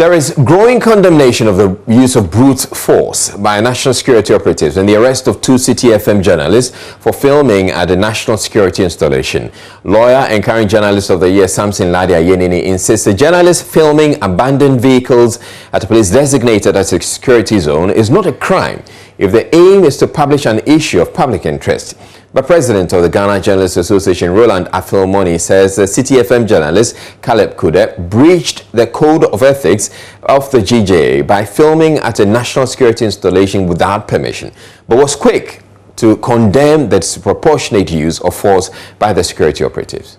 There is growing condemnation of the use of brute force by national security operatives and the arrest of two Citi FM journalists for filming at the national security installation. Lawyer and current journalist of the year Samson Ladia Yenini insists the journalists filming abandoned vehicles at a place designated as a security zone is not a crime if the aim is to publish an issue of public interest. But President of the Ghana Journalists Association, Roland Afilmoni, says the Citi FM journalist Caleb Kude breached the code of ethics of the GJA by filming at a national security installation without permission, but was quick to condemn the disproportionate use of force by the security operatives.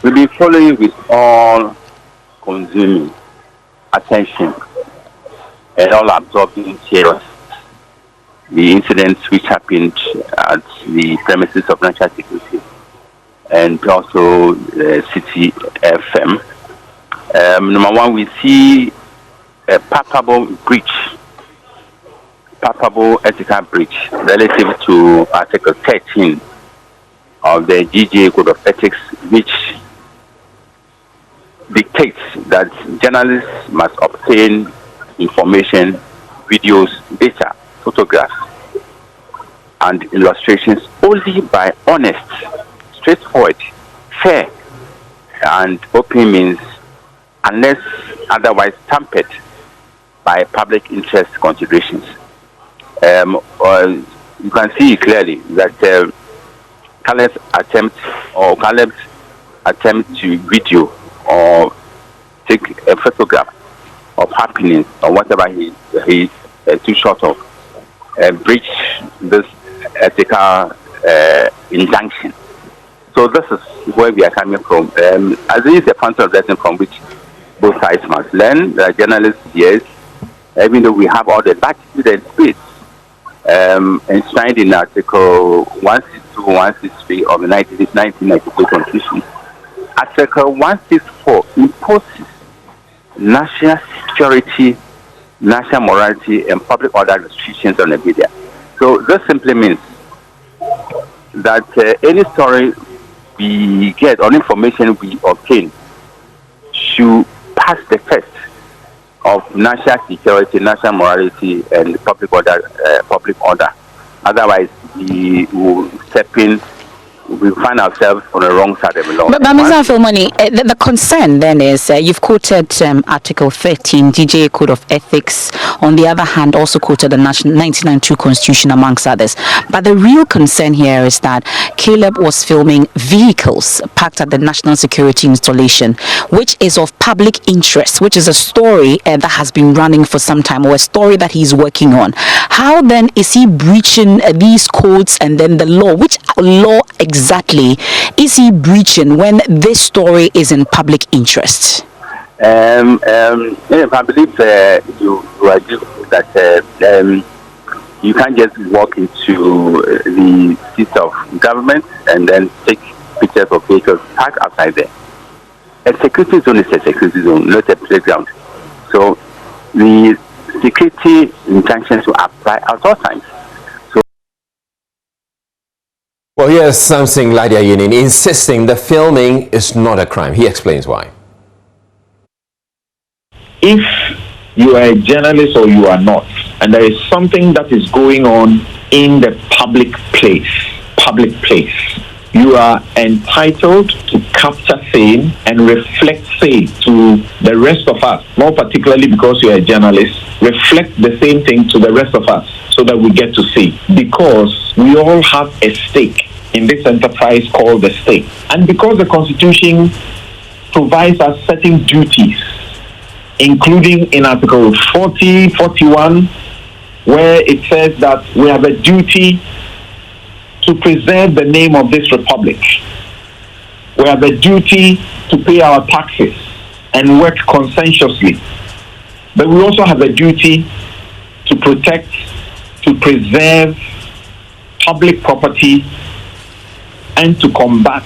We'll be following with all consuming attention and all absorbing care the incidents which happened at the premises of national security and also Citi FM. Number one, we see a palpable ethical breach relative to Article 13 of the GJA Code of Ethics, which dictates that journalists must obtain information, videos, data, photographs, and illustrations only by honest, straightforward, fair, and open means, unless otherwise tampered by public interest considerations. You can see clearly that Caleb's attempt to video or take a photograph of happenings or whatever he's too short of breach this ethical injunction. So this is where we are coming from. As it is a fountain of lesson from which both sides must learn. The journalists, yes, even though we have all the latitude and space enshrined in Article 162, 163 of the 1992 Constitution, Article 164 imposes national security, national morality, and public order restrictions on the media. So this simply means that any story we get or information we obtain should pass the test of national security, national morality, and public order. Otherwise, we will step in. We find ourselves on the wrong side of the law. But Mr. Afilmoni, the concern then is you've quoted Article 13, GJA Code of Ethics. On the other hand, also quoted the 1992 Constitution, amongst others. But the real concern here is that Caleb was filming vehicles parked at the national security installation, which is of public interest, which is a story that has been running for some time, or a story that he's working on. How then is he breaching these codes and then the law? Which law exactly is he breaching when this story is in public interest? I believe you agree that you can't just walk into the seat of government and then take pictures of vehicles parked outside there. A security zone is a security zone, not a playground. So the security injunctions will apply at all times. Well, here's Samson Ladia Yenini insisting the filming is not a crime. He explains why. If you are a journalist or you are not, and there is something that is going on in the public place, you are entitled to capture fame and reflect fame to the rest of us, more particularly because you are a journalist, reflect the same thing to the rest of us so that we get to see. Because we all have a stake in this enterprise called the state. And because the Constitution provides us certain duties, including in Article 40, 41, where it says that we have a duty to preserve the name of this republic. We have a duty to pay our taxes and work conscientiously. But we also have a duty to protect, to preserve public property and to combat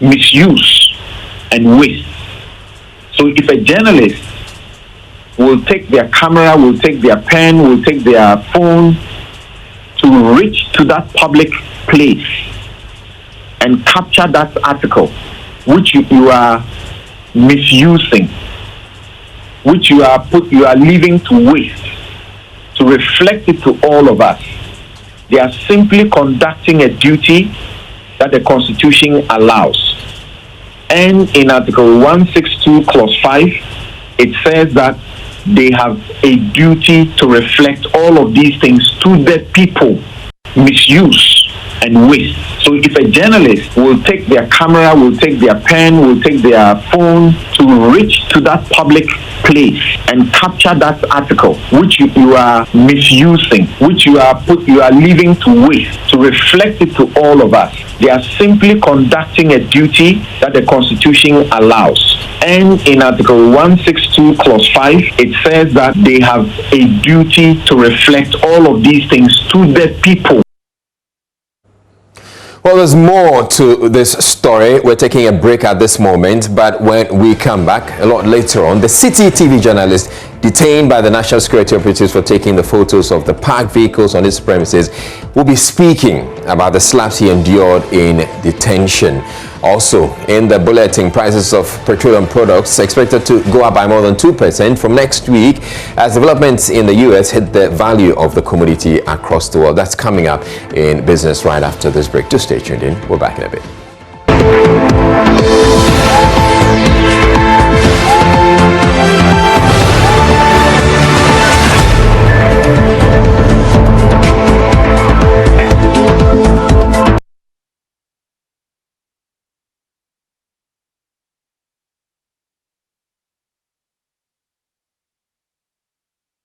misuse and waste. So if a journalist will take their camera, will take their pen, will take their phone to reach to that public place and capture that article, which you are misusing which you are leaving to waste, to reflect it to all of us. They are simply conducting a duty that the Constitution allows. And in Article 162, Clause 5, it says that they have a duty to reflect all of these things to the people. Misuse and waste. So if a journalist will take their camera, will take their pen, will take their phone to reach to that public place and capture that article, which you are misusing, which you are leaving to waste, to reflect it to all of us, they are simply conducting a duty that the Constitution allows. And in Article 162, Clause 5, it says that they have a duty to reflect all of these things to the people. Well, there's more to this story. We're taking a break at this moment, but when we come back a lot later on, the Citi TV journalist detained by the national security operatives for taking the photos of the parked vehicles on his premises will be speaking about the slaps he endured in detention. Also, in the bulletin, prices of petroleum products expected to go up by more than 2% from next week as developments in the U.S. hit the value of the commodity across the world. That's coming up in business right after this break. Do stay tuned in. We're back in a bit.